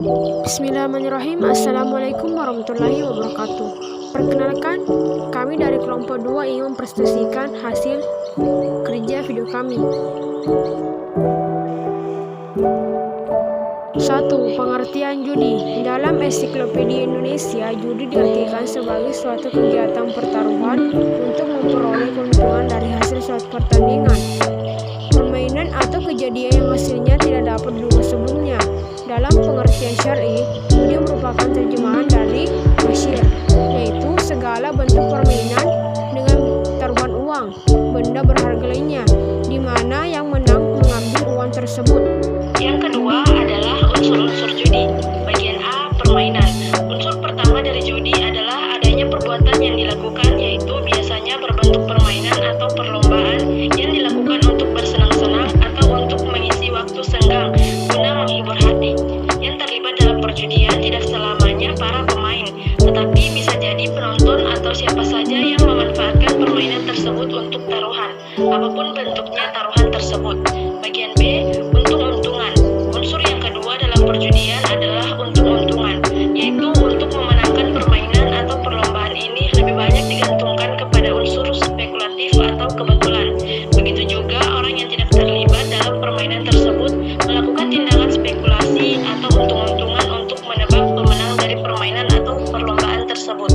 Bismillahirrahmanirrahim. Assalamualaikum warahmatullahi wabarakatuh. Perkenalkan, kami dari kelompok 2 ingin mempresentasikan hasil kerja video kami. 1. Pengertian judi. Dalam Ensiklopedia Indonesia, judi diartikan sebagai suatu kegiatan pertaruhan untuk memperoleh keuntungan dari hasil suatu pertandingan, permainan atau kejadian yang hasilnya tidak dapat diduga sebelumnya. Dalam pengertian syar'i, judi merupakan terjemahan dari masyir, yaitu segala bentuk permainan dengan taruhan uang, benda berharga lainnya, di mana yang menang mengambil uang tersebut. Yang kedua adalah unsur-unsur judi. Bagian A, permainan. Unsur pertama dari judi adalah adanya perbuatan yang dilakukan, yaitu biasanya berbentuk permainan atau perlombaan yang dilakukan untuk bersenang-senang atau untuk mengisi waktu senggang guna menghibur hati. Yang terlibat dalam perjudian tidak selamanya para pemain, tetapi bisa jadi penonton atau siapa saja yang memanfaatkan permainan tersebut untuk taruhan, apapun bentuknya taruhan tersebut. Bagian B, untung-untungan. Unsur yang kedua dalam perjudian adalah untung-untungan, yaitu untuk memenangkan permainan atau perlombaan ini lebih banyak digantungkan kepada unsur spekulatif atau kebetulan. Begitu juga orang yang tidak terlibat dalam permainan tersebut melakukan tindakan spekulasi atau untung-untungan untuk menebak pemenang dari permainan atau perlombaan tersebut.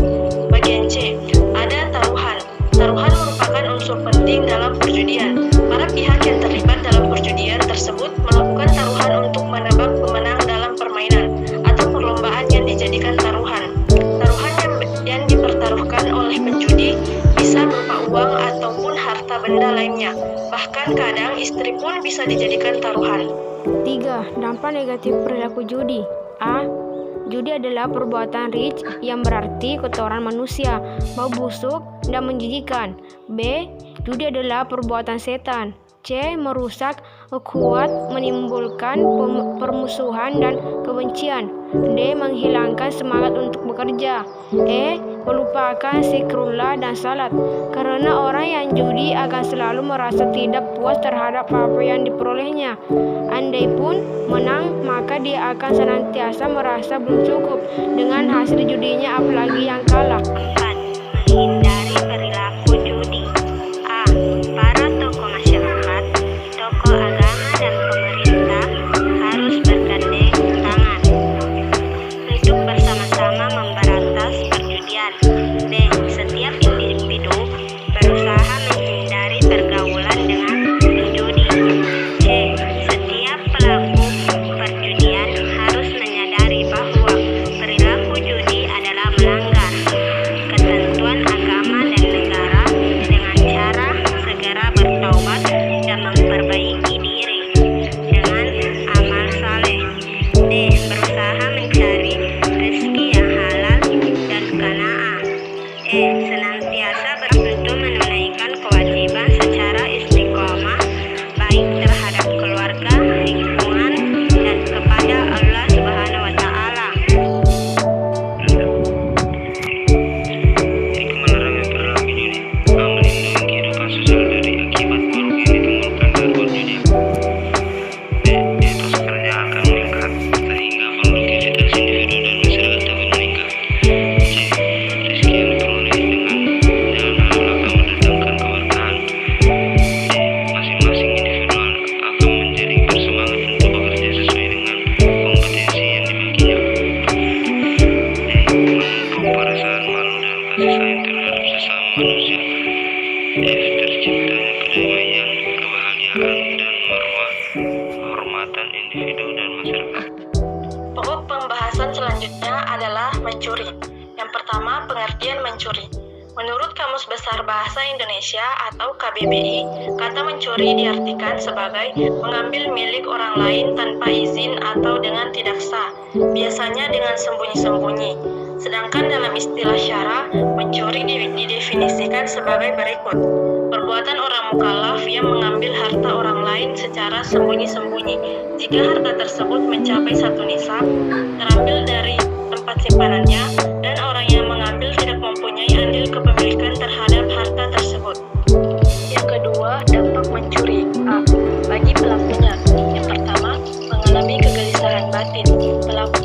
Bagian C, ada taruhan. Taruhan merupakan unsur penting dalam perjudian. Para pihak yang terlibat dalam perjudian tersebut melakukan taruhan untuk menebak pemenang dalam permainan atau perlombaan yang dijadikan taruhan. Taruhan yang dipertaruhkan oleh penjudi bisa berupa uang ataupun harta benda lainnya. Bahkan kadang istri pun bisa dijadikan taruhan. 3. Dampak negatif perilaku judi. A. Judi adalah perbuatan rich yang berarti kotoran manusia, bau busuk dan menjijikan. B. Judi adalah perbuatan setan. C. Merusak ukhuwat, menimbulkan permusuhan dan kebencian. D. Menghilangkan semangat untuk bekerja. E. Melupakan zikrullah dan salat. Karena orang yang judi akan selalu merasa tidak puas terhadap apa yang diperolehnya. Andai pun menang, maka dia akan senantiasa merasa belum cukup dengan hasil judinya, apalagi yang kalah. 4. Menghindari perilaku judi. A. Para tokoh masyarakat, tokoh agama dan pemerintah harus bergandeng tangan untuk bersama-sama memberantas perjudian. B. Setiap individu berusaha menghindari pergaulan dengan penjudi. C. Setiap pelaku perjudian harus menyadari bahwa perilaku judi adalah melanggar ketentuan agama dan negara dengan cara segera bertaubat dan memperbaiki diri dengan amal saleh. D. Berusaha mencari rezeki yang halal dan qanaah. E. Senantiasa berusaha menunaikan kewajiban secara istiqomah, baik terhadap keluarga, lingkungan, dan kepada Allah Subhanahu wa Ta'ala. Melarang perilaku judi, melindungi kehidupan sosial dari akibat buruk yang ditimbulkan dari berjudi. B. Etos kerja akan meningkat sehingga produktivitas individu dan masyarakat dapat meningkat. C. Rezeki yang diperoleh dengan jalan halal akan mendatangkan keberkahan. D. Masing-masing individu akan menjadi bersemangat untuk bekerja sesuai dengan kompetensi yang dimilikinya. D. Menumbuh perasaan malu dan kasih sayang terhadap sesama manusia. F. Terciptanya kedamaian, kebahagiaan, dan marwah kehormatan individu dan masyarakat. Pokok pembahasan selanjutnya adalah mencuri. Yang pertama, pengertian mencuri. Menurut Kamus Besar Bahasa Indonesia atau KBBI, kata mencuri diartikan sebagai mengambil milik orang lain tanpa izin atau dengan tidak sah, biasanya dengan sembunyi-sembunyi. Sedangkan dalam istilah syara, mencuri didefinisikan sebagai berikut: perbuatan orang mukallaf yang mengambil harta orang lain secara sembunyi-sembunyi jika harta tersebut mencapai 1 nisab, terambil dari tempat simpanannya, dan orang yang mengambil tidak mempunyai andil kepemilikan terhadap harta tersebut. Yang kedua, dampak mencuri. A. Bagi pelakunya. Yang pertama, mengalami kegelisahan batin. Pelaku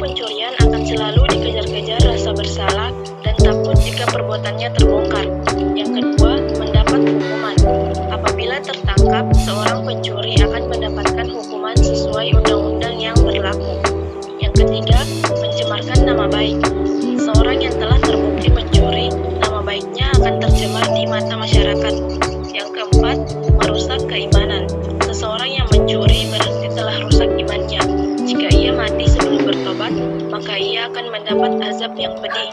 baik. Seorang yang telah terbukti mencuri, nama baiknya akan tercemar di mata masyarakat. Yang keempat, merusak keimanan. Seseorang yang mencuri berarti telah rusak imannya. Jika ia mati sebelum bertobat, maka ia akan mendapat azab yang pedih.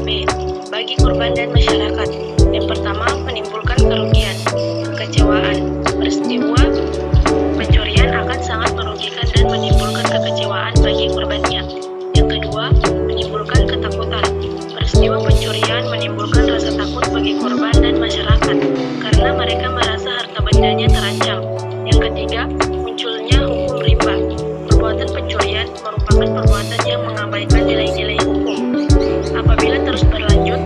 B. Bagi korban dan masyarakat. Yang pertama, menimbulkan kerugian, kekecewaan. Peristiwa pencurian akan sangat merugikan dan menimbulkan kekecewaan bagi korbannya. Yang kedua, menimbulkan ketakutan. Peristiwa pencurian menimbulkan rasa takut bagi korban dan masyarakat karena mereka merasa harta bendanya terancam. Yang ketiga, munculnya hukum rimba. Perbuatan pencurian merupakan perbuatan yang mengabaikan nilai-nilai hukum. Apabila terus berlanjut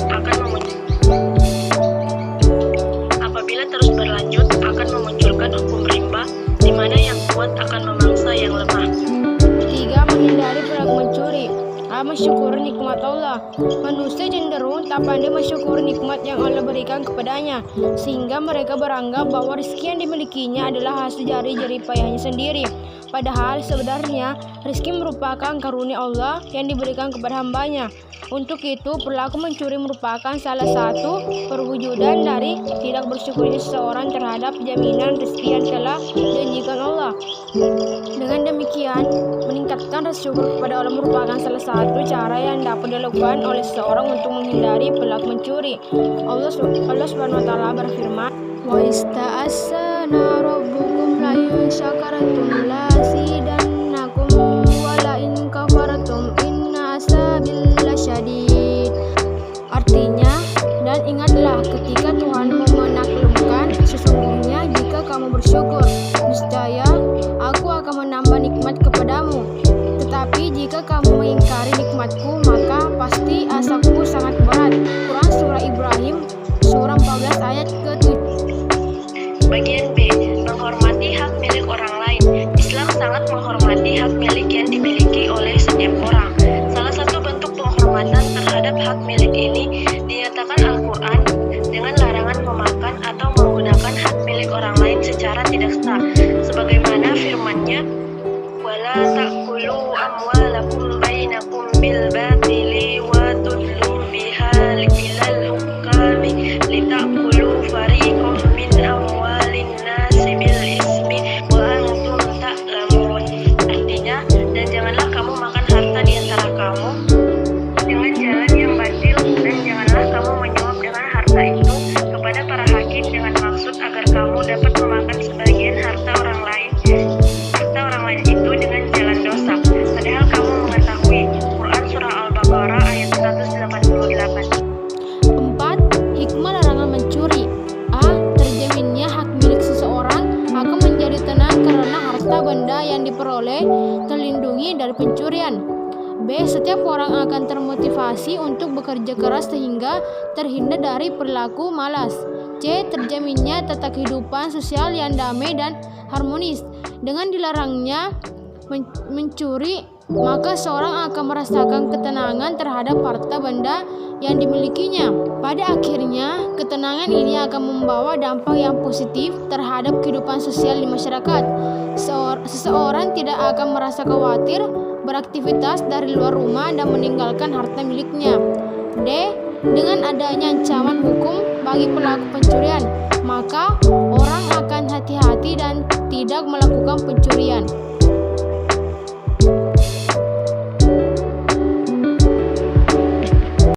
akan memunculkan hukum rimba, di mana yang kuat akan memangsa yang lemah. 3. Menghindari perilaku mencuri. A. Mensyukuri nikmat Allah. Manusia cenderung tak pandai mensyukuri nikmat yang Allah berikan kepadanya, sehingga mereka beranggap bahwa rezeki yang dimilikinya adalah hasil dari jerih payahnya sendiri. Padahal sebenarnya rezeki merupakan karunia Allah yang diberikan kepada hambanya. Untuk itu, perilaku mencuri merupakan salah satu perwujudan dari tidak bersyukurnya seseorang terhadap jaminan rezeki yang telah dijanjikan Allah. Dengan demikian, meningkatkan rasa syukur kepada Allah merupakan salah satu cara yang dapat dilakukan oleh seseorang untuk menghindari perilaku mencuri. Allah Subhanahu wa taala berfirman, "Wa ista'assana rabbukum la in syakartum la zidannakum wa la in kafartum inna azabi lasyadid." Artinya, dan ingatlah ketika Tuhanmu menaklukkan, sesungguhnya jika kamu bersyukur, niscaya aku akan menambah nikmat kepadamu. Tetapi jika kamu mengingkari nikmatku, maka pasti azabku sangat berat. Quran Surah Ibrahim, Surah 14 ayat ke-7. Bagian B. Menghormati hak milik orang lain. Islam sangat menghormati hak milik yang dimiliki oleh setiap orang. Salah satu bentuk penghormatan terhadap hak milik ini dinyatakan Al-Quran dengan larangan memakan atau menggunakan hak milik orang lain secara tidak sah, sebagaimana firman-Nya, "Wala ta'kulu amwalakum bainakum bil batili wa tudlu biha ilal hukami litakulu fariqam min amwalin nasi bil ismi wa antum ta'lamun." Artinya, dan janganlah kamu makan harta di antara kamu dengan jalan yang batil, dan janganlah kamu menyuap dengan harta itu kepada para hakim dengan maksud agar kamu dapat memakan sebagian harta orang lain itu dengan jalan dosa, padahal kamu mengetahui. Quran Surah Al-Baqarah ayat 188. 4. Hikmah larangan mencuri. A. Terjaminnya hak milik seseorang akan menjadi tenang karena harta benda yang diperoleh terlindungi dari pencurian. B. Setiap orang akan termotivasi untuk bekerja keras sehingga terhindar dari perilaku malas. C. Terjaminnya tata kehidupan sosial yang damai dan harmonis. Dengan dilarangnya mencuri, maka seorang akan merasakan ketenangan terhadap harta benda yang dimilikinya. Pada akhirnya, ketenangan ini akan membawa dampak yang positif terhadap kehidupan sosial di masyarakat. Seseorang tidak akan merasa khawatir beraktivitas dari luar rumah dan meninggalkan harta miliknya. D. Dengan adanya ancaman hukum bagi pelaku pencurian, maka orang akan hati-hati dan tidak melakukan pencurian.